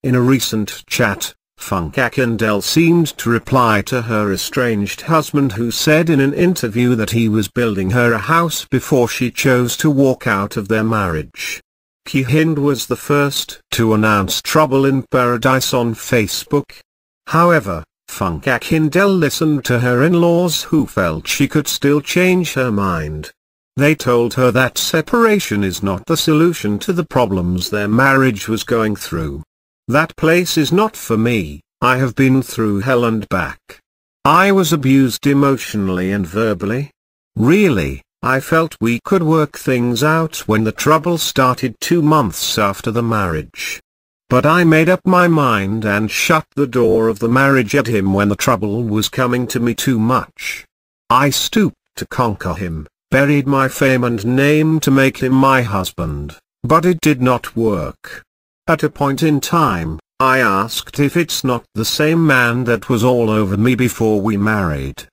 In a recent chat, Funke Akindele seemed to reply to her estranged husband, who said in an interview that he was building her a house before she chose to walk out of their marriage. Kehinde was the first to announce trouble in paradise on Facebook. However, Funke Akindele listened to her in-laws, who felt she could still change her mind. They told her that separation is not the solution to the problems their marriage was going through. "That place is not for me. I have been through hell and back. I was abused emotionally and verbally. Really, I felt we could work things out when the trouble started 2 months after the marriage. But I made up my mind and shut the door of the marriage at him when the trouble was coming to me too much. I stooped to conquer him, buried my fame and name to make him my husband, but it did not work. At a point in time, I asked if it's not the same man that was all over me before we married.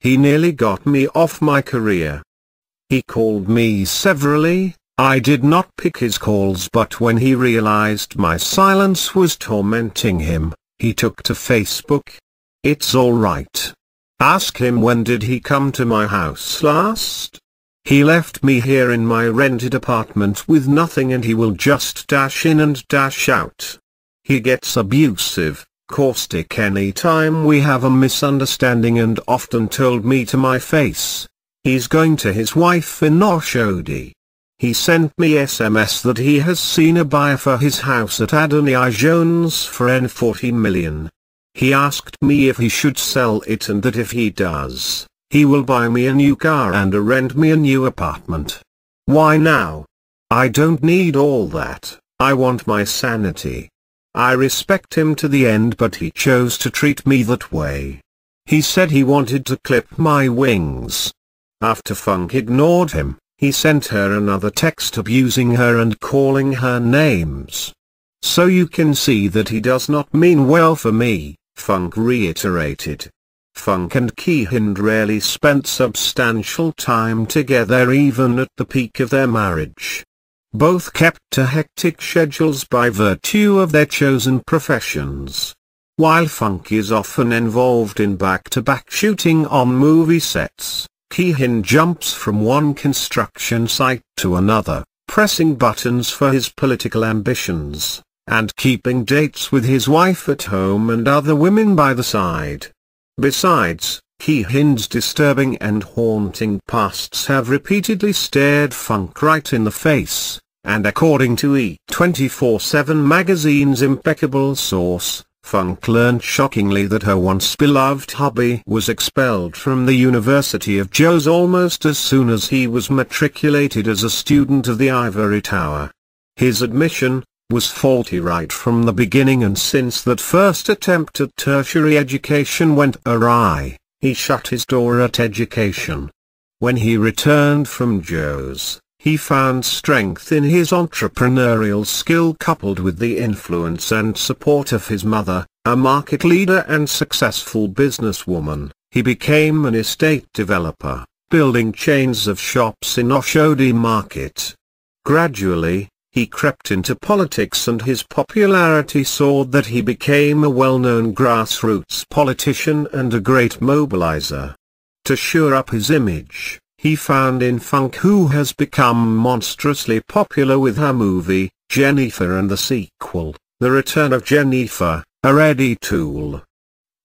He nearly got me off my career. He called me severally. I did not pick his calls, but when he realized my silence was tormenting him, he took to Facebook. It's all right. Ask him, when did he come to my house last? He left me here in my rented apartment with nothing, and he will just dash in and dash out. He gets abusive, caustic any time we have a misunderstanding, and often told me to my face. He's going to his wife in Oshodi. He sent me SMS that he has seen a buyer for his house at Adonai Jones for N40 million. He asked me if he should sell it, and that if he does, he will buy me a new car and rent me a new apartment. Why now? I don't need all that. I want my sanity. I respect him to the end, but he chose to treat me that way. He said he wanted to clip my wings. After Funke ignored him, he sent her another text abusing her and calling her names. So you can see that he does not mean well for me, Funke reiterated. Funke and Kehinde rarely spent substantial time together, even at the peak of their marriage. Both kept to hectic schedules by virtue of their chosen professions. While Funke is often involved in back-to-back shooting on movie sets, Kehinde jumps from one construction site to another, pressing buttons for his political ambitions, and keeping dates with his wife at home and other women by the side. Besides, Kehinde's disturbing and haunting pasts have repeatedly stared Funke right in the face, and according to E24/7 magazine's impeccable source, Funke learned shockingly that her once beloved hubby was expelled from the University of Jos almost as soon as he was matriculated as a student of the Ivory Tower. His admission was faulty right from the beginning, and since that first attempt at tertiary education went awry, he shut his door at education. When he returned from Jos, he found strength in his entrepreneurial skill, coupled with the influence and support of his mother, a market leader and successful businesswoman. He became an estate developer, building chains of shops in Oshodi market. Gradually, he crept into politics, and his popularity soared that he became a well-known grassroots politician and a great mobilizer. To shore up his image, he found in Funke, who has become monstrously popular with her movie, Jennifer, and the sequel, The Return of Jennifer, a ready tool.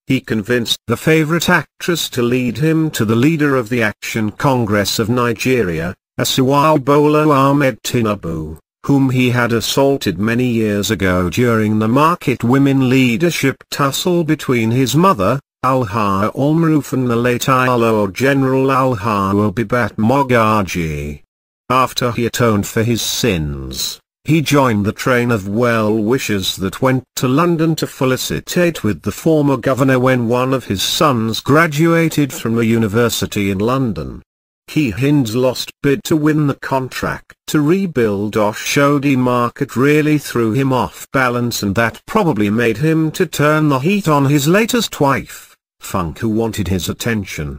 He convinced the favorite actress to lead him to the leader of the Action Congress of Nigeria, Asiwaju Bola Ahmed Tinubu, whom he had assaulted many years ago during the market women leadership tussle between his mother, Alhaja Almaroof, and the late ILO General Alhaja Abibat Mogaji. After he atoned for his sins, he joined the train of well-wishers that went to London to felicitate with the former governor when one of his sons graduated from a university in London. Kehinde's lost bid to win the contract to rebuild Oshodi market really threw him off balance, and that probably made him to turn the heat on his latest wife, Funke, who wanted his attention.